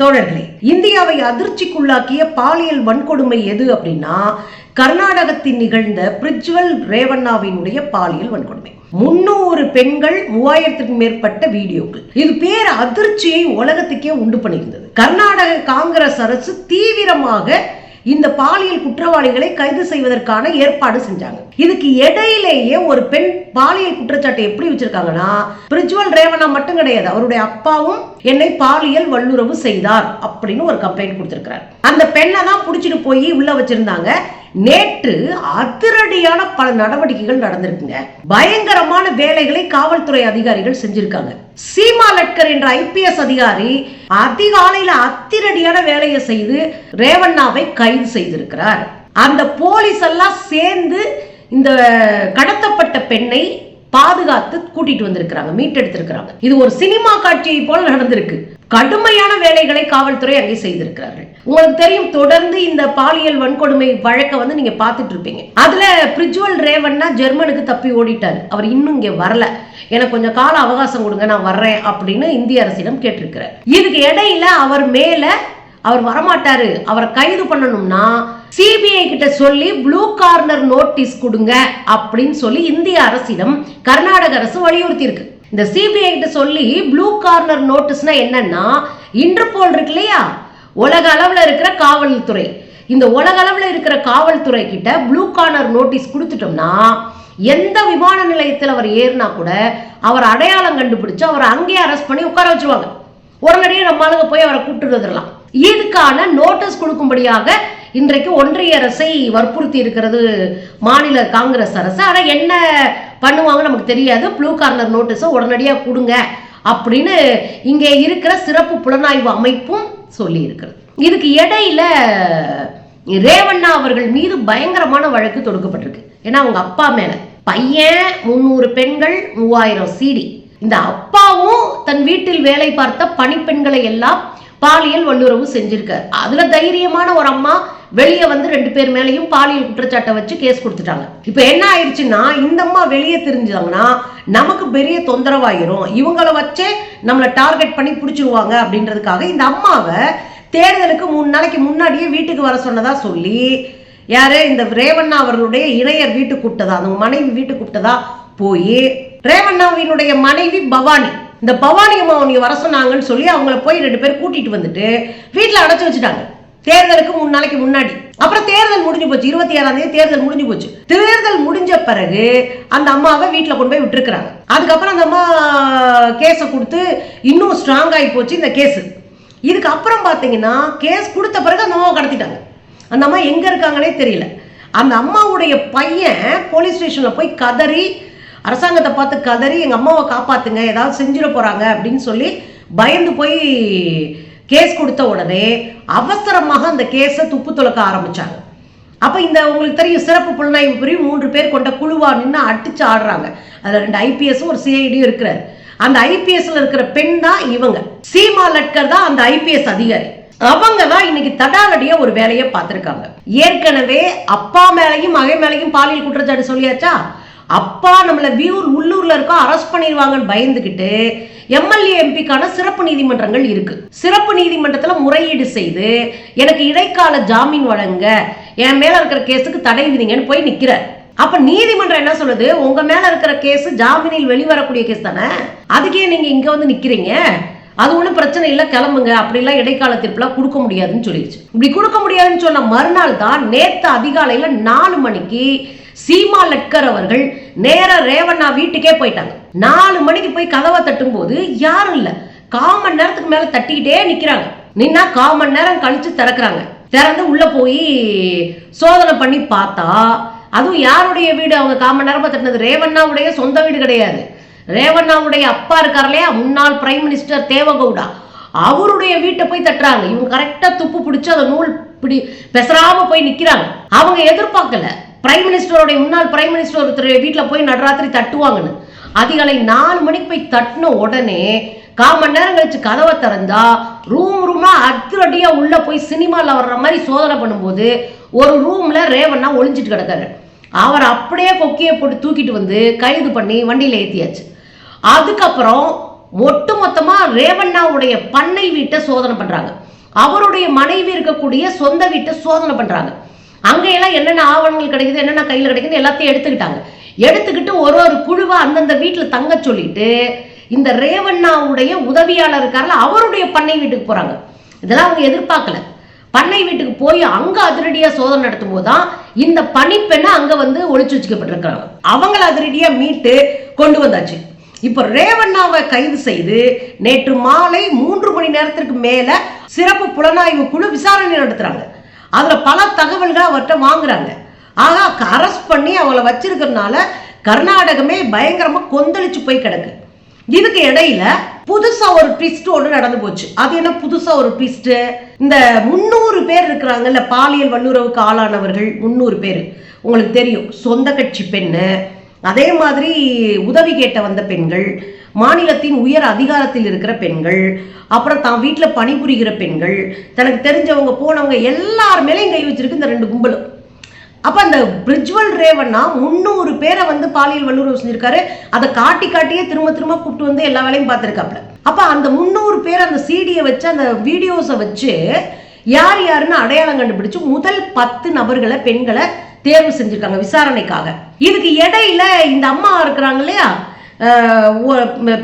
தோழர்களே, இந்தியாவை அதிர்ச்சிக்குள்ளாக்கிய பாலியல் வன்கொடுமை எது அப்படின்னா கர்நாடகத்தில் நிகழ்ந்த பிரிஜ்வல் ரேவண்ணாவினுடைய பாலியல் வன்கொடுமை. 300 பெண்கள், 3000க்கும் மேற்பட்ட வீடியோக்கள். இது பேர் அதிர்ச்சியை உலகத்துக்கே உண்டு பண்ணியிருந்தது. கர்நாடக காங்கிரஸ் அரசு தீவிரமாக இந்த பாலியல் குற்றவாளிகளை கைது செய்வதற்கான ஏற்பாடு செஞ்சாங்க. இதுக்கு இடையிலேயே ஒரு பெண் பாலியல் குற்றச்சாட்டை எப்படி வச்சிருக்காங்கன்னா, பிரிஜ்வல் ரேவண்ணா மட்டும் கிடையாது, அவருடைய அப்பாவும் என்னை பாலியல் வல்லுறவு செய்தார் அப்படின்னு ஒரு கம்ப்ளைண்ட் கொடுத்திருக்கிறார். அந்த பெண்ணை தான் புடிச்சிட்டு போய் உள்ள வச்சிருந்தாங்க. நேற்று அதிரடியான பல நடவடிக்கைகள் நடந்திருக்குங்க. பயங்கரமான வேலைகளை காவல்துறை அதிகாரிகள் செஞ்சிருக்காங்க. சீமா லட்கர் என்ற IPS அதிகாரி அதிகாலையில அதிரடியான வேலையை செய்து ரேவண்ணாவை கைது செய்திருக்கிறார். அந்த போலீஸ் எல்லாம் சேர்ந்து இந்த கடத்தப்பட்ட பெண்ணை பாதுகாத்து கூட்டிட்டு வந்திருக்கிறாங்க, மீட்டெடுத்திருக்கிறாங்க. இது ஒரு சினிமா காட்சியை போல நடந்திருக்கு. கடுமையான வேலைகளை காவல்துறை அங்கே செய்திருக்கிறார்கள். உங்களுக்கு தெரியும், தொடர்ந்து இந்த பாலியல் வன்கொடுமை வழக்க நீங்க பார்த்துட்டு இருப்பீங்க. அதுல பிரிஜ்வல் ரேவண்ணா ஜெர்மனுக்கு தப்பி ஓடிட்டாரு. அவர் இன்னும் இங்க வரல. எனக்கு கொஞ்சம் கால அவகாசம் கொடுங்க, நான் வர்றேன் அப்படின்னு இந்திய அரசிடம் கேட்டிருக்கிறார். இதுக்கு இடையில அவர் வரமாட்டாரு, அவரை கைது பண்ணணும்னா CBI கிட்ட சொல்லி ப்ளூ கார்னர் நோட்டீஸ் கொடுங்க அப்படின்னு சொல்லி இந்திய அரசிடம் கர்நாடக அரசு வலியுறுத்தி இருக்கு. இந்த CBI கிட்ட சொல்லி ப்ளூ கார்னர் நோட்டீஸ்னா என்னன்னா, இன்டர்போல் இருக்கு இல்லையா, உலக அளவுல இருக்கிற காவல்துறை, இந்த உலக அளவுல இருக்கிற காவல்துறை கிட்ட ப்ளூ கார்னர் நோட்டீஸ் கொடுத்துட்டோம்னா எந்த விமான நிலையத்தில் அவர் ஏறினா கூட அவர் அடையாளம் கண்டுபிடிச்சு அவரை அங்கேயே அரெஸ்ட் பண்ணி உட்கார வச்சிருவாங்க. உடனடியே நம்மளுக்கு போய் அவரை கூப்பிட்டு வந்துடலாம். இதுக்கான நோட்டீஸ் கொடுக்கும்படியாக இன்றைக்கு ஒன்றிய அரசை வற்புறுத்தி இருக்கிறது மாநில காங்கிரஸ் அரசு. ஆனா என்ன பண்ணுவாங்க நமக்கு தெரியாது. ப்ளூ கார்னர் நோட்டீஸை உடனடியாக கொடுங்க அப்படின்னு இங்கே இருக்கிற சிறப்பு புலனாய்வு அமைப்பும் சொல்லி இருக்கிறது. இதுக்கு இடையில ரேவண்ணா அவர்கள் மீது பயங்கரமான வழக்கு தொடுக்கப்பட்டிருக்கு. ஏன்னா அவங்க அப்பா மேல பையன் 300 பெண்கள் 3000 CD. இந்த அப்பாவும் தன் வீட்டில் வேலை பார்த்த பணிப்பெண்களை எல்லாம் பாலியல் வல்லுறவு செஞ்சிருக்காரு. அதுல தைரியமான ஒரு அம்மா வெளியே வந்து 2 பேர் மேலையும் பாலியல் குற்றச்சாட்டை வச்சு கேஸ் கொடுத்துட்டாங்க. இப்ப என்ன ஆயிடுச்சுன்னா, இந்த அம்மா வெளியே தெரிஞ்சாங்கன்னா நமக்கு பெரிய தொந்தரவாயிரும், இவங்களை வச்சே நம்மளை டார்கெட் பண்ணி பிடிச்சிருவாங்க அப்படின்றதுக்காக இந்த அம்மாவை தேர்தலுக்கு 3 நாளைக்கு முன்னாடியே வீட்டுக்கு வர சொன்னதா சொல்லி, யாரு இந்த ரேவண்ணா அவர்களுடைய இணையர் வீட்டு கூப்பிட்டதா, அந்த மனைவி வீட்டு கூப்பிட்டதா போய் ரேவண்ணாவினுடைய மனைவி பவானி, இந்த பவானி அம்மா நீ வர சொன்னாங்கன்னு சொல்லி அவங்கள போய் 2 பேர் கூட்டிட்டு வந்துட்டு வீட்டுல அடைச்சு வச்சுட்டாங்க தேர்தலுக்கு 3 நாளைக்கு முன்னாடி. அப்புறம் தேர்தல் முடிஞ்சு போச்சு, 26ஆம் தேதி தேர்தல் முடிஞ்சு போச்சு. தேர்தல் முடிஞ்ச பிறகு அந்த அம்மாவை வீட்டுல கொண்டு போய் விட்டுருக்காங்க. அதுக்கப்புறம் அந்த அம்மா கேஸை கொடுத்து இன்னும் ஸ்ட்ராங் ஆகி போச்சு இந்த கேஸ். இதுக்கு அப்புறம் பாத்தீங்கன்னா கேஸ் கொடுத்த பிறகு அந்த அம்மாவை கடத்திட்டாங்க. அந்த அம்மா எங்க இருக்காங்கன்னே தெரியல. அந்த அம்மாவுடைய பையன் போலீஸ் ஸ்டேஷன்ல போய் கதறி, அரசாங்கத்தை பார்த்து கதறி, எங்க அம்மாவை காப்பாத்துங்க, ஏதாவது செஞ்சிட போறாங்க அப்படின்னு சொல்லி பயந்து போய் கேஸ் கொடுத்த உடனே அவசரமாக அந்த கேஸை துப்பு துளக்க ஆரம்பிச்சாங்க. அப்ப இந்த உங்களுக்கு தெரியும், சிறப்பு புலனாய்வு பிரிவு 3 பேர் கொண்ட குழுவா நின்று அடிச்சு ஆடுறாங்க. அதுல 2 IPS ஒரு CID இருக்கிறார். அந்த IPSல இருக்கிற பெண் தான் இவங்க. சீமா லட்கர் தான் அந்த IPS அதிகாரி. அவங்க தான் இன்னைக்கு தடாலடியா ஒரு வேலையை பார்த்திருக்காங்க. ஏற்கனவே அப்பா மேலையும் மகை மேலையும் பாலியல் குற்றச்சாட்டு சொல்லியாச்சா, அப்பா நம்மள உள்ளூர்ல இருக்கோ அரெஸ்ட் பண்ணிடுவாங்கன்னு பயந்துகிட்டு MLA MPக்கான சிறப்பு நீதிமன்றங்கள் இருக்கு. சிறப்பு நீதிமன்றத்துல முறையீடு செய்து எனக்கு இடைக்கால ஜாமீன் வழங்க, என் மேல இருக்கிற கேஸுக்கு தடை விதிங்கன்னு போய் நிக்கிறார். அப்ப நீதிமன்றம் என்ன சொல்லுது, உங்க மேல இருக்கிற கேஸ் ஜாமீனில் வெளிவரக்கூடிய கேஸ் தானே, அதுக்கே நீங்க இங்க வந்து நிக்கிறீங்க, அது ஒன்றும் பிரச்சனை இல்லை, கிளம்புங்க, அப்படிலாம் இடைக்கால தீர்ப்புலாம் கொடுக்க முடியாதுன்னு சொல்லிடுச்சு. இப்படி கொடுக்க முடியாதுன்னு சொன்ன மறுநாள் தான் நேற்று அதிகாலையில 4 மணிக்கு சீமா லட்கர் அவர்கள் நேர ரேவண்ணா வீட்டுக்கே போயிட்டாங்க. 4 மணிக்கு போய் கதவை தட்டும் போது யாரும் இல்ல. 1/4 மணி நேரத்துக்கு மேல தட்டிக்கிட்டே நிக்கிறாங்க. நின்னா 1/4 மணி நேரம் கழிச்சு திறக்கிறாங்க. திறந்து உள்ள போய் சோதனை பண்ணி பார்த்தா, அதுவும் யாருடைய வீடு, அவங்க 1/4 மணி நேரமா தட்டினது ரேவண்ணாவுடைய சொந்த வீடு கிடையாது. ரேவண்ணாவுடைய அப்பா இருக்கார் இல்லையா, முன்னாள் பிரைம் மினிஸ்டர் தேவகவுடா, அவருடைய வீட்டை போய் தட்டுறாங்க. இவங்க கரெக்டா துப்பு பிடிச்சு அதை நூல் பிடி பெசராம போய் நிக்கிறாங்க. அவங்க எதிர்பார்க்கல பிரைம் மினிஸ்டருடைய முன்னாள் பிரைம் மினிஸ்டர் ஒருத்தர் வீட்டுல போய் நடுராத்திரி தட்டுவாங்கன்னு. அதிகாலை 4 மணிக்கு போய் தட்டின உடனே 1/4 மணி நேரம் கழிச்சு கதவை திறந்தா ரூமா அதிரடியா உள்ள போய் சினிமால வர்ற மாதிரி சோதனை பண்ணும்போது ஒரு ரூம்ல ரேவண்ணா ஒளிஞ்சிட்டு கிடக்காரு. அவர் அப்படியே கொக்கியை போட்டு தூக்கிட்டு வந்து கைது பண்ணி வண்டியில ஏத்தியாச்சு. அதுக்கப்புறம் ஒட்டு மொத்தமா ரேவண்ணாவுடைய பண்ணை வீட்டை சோதனை பண்றாங்க. அவருடைய மனைவி இருக்கக்கூடிய சொந்த வீட்டை சோதனை பண்றாங்க. அங்கெல்லாம் என்னென்ன ஆவணங்கள் கிடைக்குது, என்னென்ன கையில் கிடைக்குது எல்லாத்தையும் எடுத்துக்கிட்டாங்க. எடுத்துக்கிட்டு ஒரு ஒரு குழுவா அந்தந்த வீட்டில் தங்க சொல்லிட்டு இந்த ரேவண்ணாவுடைய உதவியாளர் இருக்காருல அவருடைய பண்ணை வீட்டுக்கு போறாங்க. இதெல்லாம் அவங்க எதிர்பார்க்கல. பண்ணை வீட்டுக்கு போய் அங்க அதிரடியா சோதனை நடத்தும் போதுதான் இந்த பணிப்பெண்ணை அங்க வந்து ஒளிச்சு வச்சுக்கப்பட்டிருக்கிறாங்க. அவங்கள அதிரடியா மீட்டு கொண்டு வந்தாச்சு. இப்ப ரேவண்ணாவை கைது செய்து நேற்று மாலை 3 மணி நேரத்திற்கு மேல சிறப்பு புலனாய்வு குழு விசாரணை நடத்துறாங்க. அதுல பல தகவல்கள் அவர்கிட்ட வாங்குறாங்க. ஆக அரெஸ்ட் பண்ணி அவளை வச்சிருக்கிறதுனால கர்நாடகமே பயங்கரமா கொந்தளிச்சு போய் கிடக்கு. இதுக்கு இடையில புதுசா ஒரு ட்விஸ்ட் ஒன்று நடந்து போச்சு. அது என்ன புதுசா ஒரு ட்விஸ்ட்? இந்த 300 பேர் இருக்கிறாங்கல்ல, பாலியல் வல்லுறவுக்கு ஆளானவர்கள் 300 பேர் உங்களுக்கு தெரியும். சொந்த கட்சி பெண்ணு, அதே மாதிரி உதவி கேட்ட வந்த பெண்கள், மாநிலத்தின் உயர் அதிகாரத்தில் இருக்கிற பெண்கள், அப்புறம் தான் வீட்டில் பணிபுரிகிற பெண்கள், தனக்கு தெரிஞ்சவங்க போனவங்க எல்லார் மேலேயும் கை வச்சிருக்கு இந்த 2 கும்பலும். அப்ப அந்த பிரிஜ்வல் ரேவண்ணா 300 பேரை வந்து பாலியல் வல்லுறவு செஞ்சிருக்காரு. அதை காட்டி காட்டியே திரும்ப திரும்ப கூப்பிட்டு வந்து எல்லா வேலையும் பார்த்துருக்காப்ல. அப்ப அந்த 300 பேர் அந்த சிடியை வச்சு அந்த வீடியோஸை வச்சு யார் யாருன்னு அடையாளம் கண்டுபிடிச்சு முதல் 10 நபர்களை பெண்களை தேர்வு செஞ்சிருக்காங்க விசாரணைக்காக. இதுக்கு இடையில இந்த அம்மா இருக்கிறாங்க இல்லையா,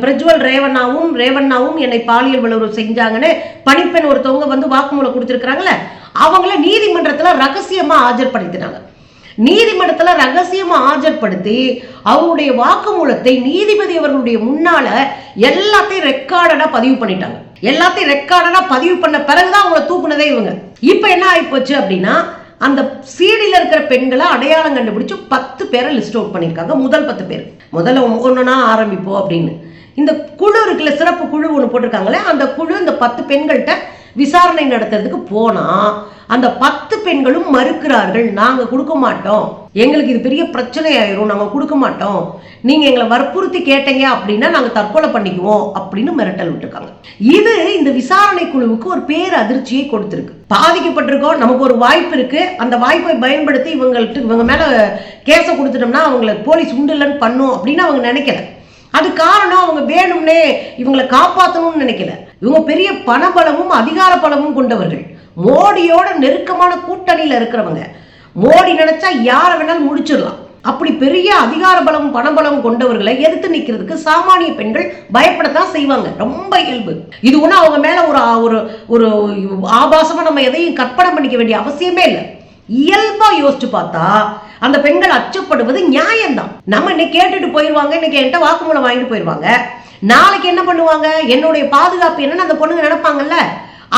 பிரஜ்வல் ரேவண்ணாவும் என்னை பாலியல் வல்லுறவு செஞ்சாங்கன்னு பணிப்பெண் ஒருத்தவங்க வந்து வாக்குமூலம் கொடுத்திருக்கிறாங்களே, அவங்கள நீதிமன்றத்துல ரகசியமா ஆஜர்படுத்தினாங்க. நீதிமன்றத்துல ரகசியமா ஆஜர்படுத்தி அவங்களுடைய வாக்குமூலத்தை நீதிபதி அவர்களுடைய முன்னால எல்லாத்தையும் ரெக்கார்டடா பதிவு பண்ணிட்டாங்க. எல்லாத்தையும் ரெக்கார்டடா பதிவு பண்ண பிறகுதான் அவங்கள தூக்குனதே இவங்க. இப்ப என்ன ஆயிப்போச்சு அப்படின்னா, அந்த சீடியில் இருக்கிற பெண்களை அடையாளம் கண்டுபிடிச்சு 10 பேரை லிஸ்ட் அவுட் பண்ணியிருக்காங்க. முதல் 10 பேர் முதல்ல ஒன்றுனா ஆரம்பிப்போம் அப்படின்னு இந்த குழு இருக்குல்ல, சிறப்பு குழு ஒன்று போட்டிருக்காங்களே, அந்த குழு இந்த 10 பெண்கள்கிட்ட விசாரணை நடத்துறதுக்கு போனா அந்த 10 பெண்களும் மறுக்கிறார்கள். நாங்க கொடுக்க மாட்டோம், எங்களுக்கு இது பெரிய பிரச்சனை ஆயிரும், நாங்க கொடுக்க மாட்டோம், நீங்க எங்களை வற்புறுத்தி கேட்டீங்க அப்படின்னா நாங்க தற்கொலை பண்ணிக்குவோம் அப்படின்னு மிரட்டல் விட்டுருக்காங்க. இது இந்த விசாரணை குழுவுக்கு ஒரு பேர் அதிர்ச்சியை கொடுத்திருக்கு. பாதிக்கப்பட்டிருக்கோம், நமக்கு ஒரு வாய்ப்பு இருக்கு, அந்த வாய்ப்பை பயன்படுத்தி இவங்க மேல கேஸ கொடுத்துட்டோம்னா அவங்களை போலீஸ் உண்டு இல்லைன்னு பண்ணும் அப்படின்னு அவங்க நினைக்கல. அது காரணம் அவங்க வேணும்னே இவங்களை காப்பாற்றணும்னு நினைக்கல. இவங்க பெரிய பணபலமும் அதிகார பலமும் கொண்டவர்கள், மோடியோட நெருக்கமான கூட்டணியில இருக்கிறவங்க. மோடி நினைச்சா யாரை வேணாலும் முடிச்சிடலாம். அப்படி பெரிய அதிகார பலமும் பணபலமும் கொண்டவர்களை எதிர்த்து நிற்கிறதுக்கு சாமானிய பெண்கள் பயப்படத்தான் செய்வாங்க, ரொம்ப இயல்பு. இது ஒண்ணு அவங்க மேல ஒரு ஆபாசமா நம்ம எதையும் கற்பனை பண்ணிக்க வேண்டிய அவசியமே இல்லை. இயல்பா யோசிச்சு பார்த்தா அந்த பெண்கள் அச்சப்படுவது நியாயம்தான். நம்ம இன்னைக்கு கேட்டுட்டு போயிருவாங்க, இன்னைக்கு என்கிட்ட வாக்குமூலம் வாங்கிட்டு போயிருவாங்க, நாளைக்கு என்ன பண்ணுவாங்க, என்னுடைய பாதுகாப்பு என்னன்னு அந்த பொண்ணுங்க நினைப்பாங்கல்ல,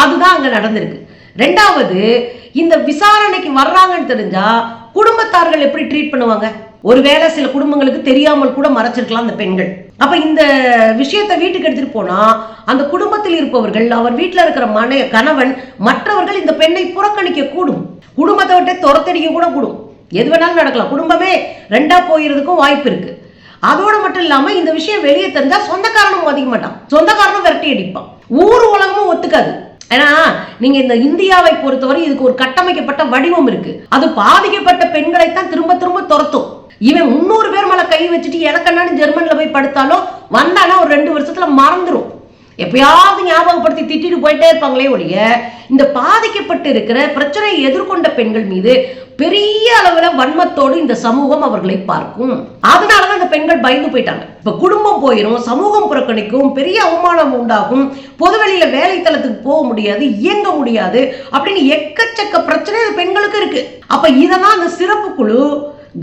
அதுதான் அங்க நடந்திருக்கு. ரெண்டாவது, இந்த விசாரணைக்கு வர்றாங்கன்னு தெரிஞ்சா குடும்பத்தார்கள் எப்படி ட்ரீட் பண்ணுவாங்க? ஒருவேளை சில குடும்பங்களுக்கு தெரியாமல் கூட மறைச்சிருக்கலாம் அந்த பெண்கள். அப்ப இந்த விஷயத்தை வீட்டுக்கு எடுத்துட்டு போனா அந்த குடும்பத்தில் இருப்பவர்கள், அவர் வீட்டில் இருக்கிற கணவன், மற்றவர்கள் இந்த பெண்ணை புறக்கணிக்க கூடும், குடும்பத்தை விட்டு துரத்தடிக்க கூட கூடும், எது வேணாலும் நடக்கலாம். குடும்பமே 2ஆ போயிருதுக்கும் வாய்ப்பு இருக்கு. அதோட மட்டும் இல்லாம இந்த விஷயம் வெளியே தெரிஞ்சா சொந்தக்காரனும் மதிக்க மாட்டான், சொந்தக்காரனும் விரட்டி அடிப்பான், ஊர் உலகமும் ஒத்துக்காது. ஏன்னா நீங்க இந்த இந்தியாவை பொறுத்தவரை இதுக்கு ஒரு கட்டமைக்கப்பட்ட வடிவம் இருக்கு. அது பாதிக்கப்பட்ட பெண்களைத்தான் திரும்ப திரும்ப துரத்தும். இவன் 300 பேர் மேல கை வச்சுட்டு எனக்கு என்னன்னு ஜெர்மன்ல போய் படுத்தாலும் வந்தானா ஒரு 2 வருஷத்துல மறந்துடும். எப்பயாவது ஞாபகப்படுத்தி திட்டிட்டு போயிட்டே இருப்பாங்களே ஒழிய இந்த பாதிக்கப்பட்டு இருக்கிற பிரச்சனையை எதிர்கொண்ட பெண்கள் மீது பெரிய அளவுல வன்மத்தோடு இந்த சமூகம் அவர்களை பார்க்கும். அதனாலதான் இந்த பெண்கள் பயந்து போயிட்டாங்க. இப்ப குடும்பம் போயிடும், சமூகம் புறக்கணிக்கும், பெரிய அவமானம் உண்டாகும், பொதுவெளியில வேலை தளத்துக்கு போக முடியாது, இயங்க முடியாது அப்படின்னு எக்கச்சக்க பிரச்சனை பெண்களுக்கு இருக்கு. அப்ப இதெல்லாம் அந்த சிறப்பு குழு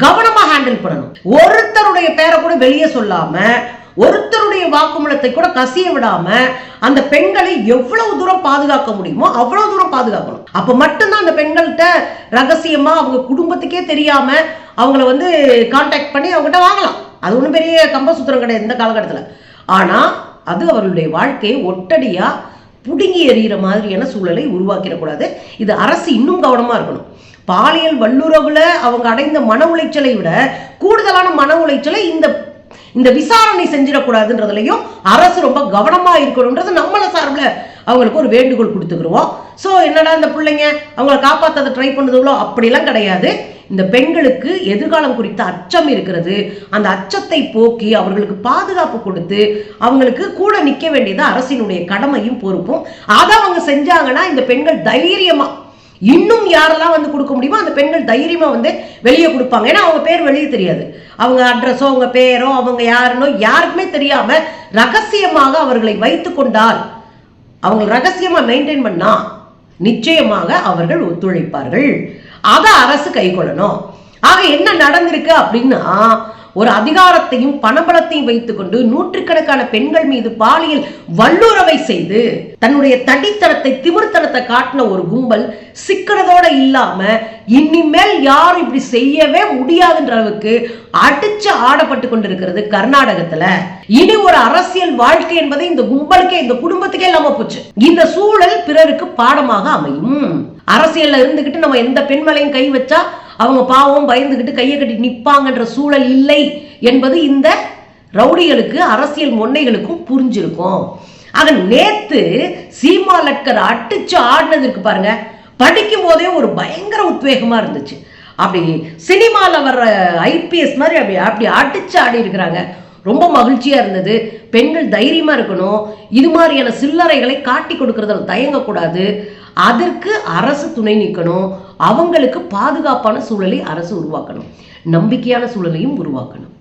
கவனமா ஹேண்டில் பண்ணணும். ஒருத்தருடைய பேரை கூட வெளியே சொல்லாம, ஒருத்தருடைய வாக்குமூலத்தை கூட கசிய விடாம அந்த பெண்களை எவ்வளவு தூரம் பாதுகாக்க முடியுமோ அவ்வளவு தூரம் பாதுகாக்கணும். அப்ப மட்டும்தான் அந்த பெண்கள்கிட்ட ரகசியமா அவங்க குடும்பத்துக்கே தெரியாம அவங்கள வந்து கான்டாக்ட் பண்ணி அவங்ககிட்ட வாங்கலாம். அது ஒன்றும் பெரிய கம்பசூத்திரம் கிடையாது இந்த காலகட்டத்தில். ஆனா அது அவர்களுடைய வாழ்க்கையை ஒட்டடியா புடுங்கி எறிகிற மாதிரியான சூழலை உருவாக்கிடக்கூடாது. இது அரசு இன்னும் கவனமா இருக்கணும். பாலியல் வல்லுறவுல அவங்க அடைந்த மன உளைச்சலை விட கூடுதலான மன உளைச்சலை இந்த விசாரணை செஞ்சிடக்கூடாதுன்றதுலையும் அரசு ரொம்ப கவனமா இருக்கணும்ன்றது நம்மள சார்பில் அவங்களுக்கு ஒரு வேண்டுகோள் கொடுத்துக்கிறோம். ஸோ என்னடா இந்த பிள்ளைங்க அவங்கள காப்பாற்ற ட்ரை பண்ணுதுங்களோ அப்படிலாம் கிடையாது. இந்த பெண்களுக்கு எதிர்காலம் குறித்த அச்சம் இருக்கிறது. அந்த அச்சத்தை போக்கி அவர்களுக்கு பாதுகாப்பு கொடுத்து அவங்களுக்கு கூட நிற்க வேண்டியது அரசினுடைய கடமையும் பொறுப்பும். அதை அவங்க செஞ்சாங்கன்னா இந்த பெண்கள் தைரியமா இன்னும் யாரெல்லாம் வந்து கொடுக்க முடியுமோ அந்த பெண்கள் தைரியமா வந்து வெளியே கொடுப்பாங்க. ஏன்னா அவங்க பேர் வெளியே தெரியாது, அவங்க அட்ரஸோ அவங்க பேரோ அவங்க யாருன்னோ யாருக்குமே தெரியாம ரகசியமாக அவர்களை வைத்து கொண்டால், அவங்க ரகசியமா மெயின்டைன் பண்ணா நிச்சயமாக அவர்கள் ஒத்துழைப்பார்கள். அதை அரசு கைக்கொள்ளணும். ஆக என்ன நடந்திருக்கு அப்படின்னா, ஒரு அதிகாரத்தையும் பணபலத்தையும் வைத்துக் கொண்டு நூற்றுக்கணக்கான பெண்கள் மீது பாலியல் வல்லுறவை செய்து தன்னுடைய தடித்தனத்தை திமிர்த்தனத்தை காட்டின ஒரு கும்பல் சிக்கிறதோட இல்லாம இனிமேல் யாரும் இப்படி செய்யவே முடியாதுன்ற அளவுக்கு அடிச்சு ஆடப்பட்டு கொண்டிருக்கிறது கர்நாடகத்துல. இனி ஒரு அரசியல் வாழ்க்கை என்பதை இந்த கும்பலுக்கே இந்த குடும்பத்துக்கே இல்லாம போச்சு. இந்த சூழல் பிறருக்கு பாடமாக அமையும். அரசியல்ல இருந்துகிட்டு நம்ம எந்த பெண் மேலையும் கை வச்சா அவங்க பாவம் பயந்துகிட்டு கையை கட்டி நிப்பாங்கன்ற சூழல் இல்லை என்பது இந்த ரவுடிகளுக்கு அரசியல் மொன்னைகளுக்கும் புரிஞ்சிருக்கும். ஆக நேத்து சீமா லட்கர் அடிச்சு ஆடினதுக்கு பாருங்க, படிக்கும் போதே ஒரு பயங்கர உத்வேகமா இருந்துச்சு. அப்படி சினிமாவில் வர்ற ஐபிஎஸ் மாதிரி அப்படி அப்படி அடிச்சு ஆடி இருக்கிறாங்க. ரொம்ப மகிழ்ச்சியா இருந்தது. பெண்கள் தைரியமா இருக்கணும். இது மாதிரியான சில்லறைகளை காட்டி கொடுக்கறதில் தயங்கக்கூடாது. அதற்கு அரசு துணை நிற்கணும். அவங்களுக்கு பாதுகாப்பான சூழலை அரசு உருவாக்கணும், நம்பிக்கையான சூழலையும் உருவாக்கணும்.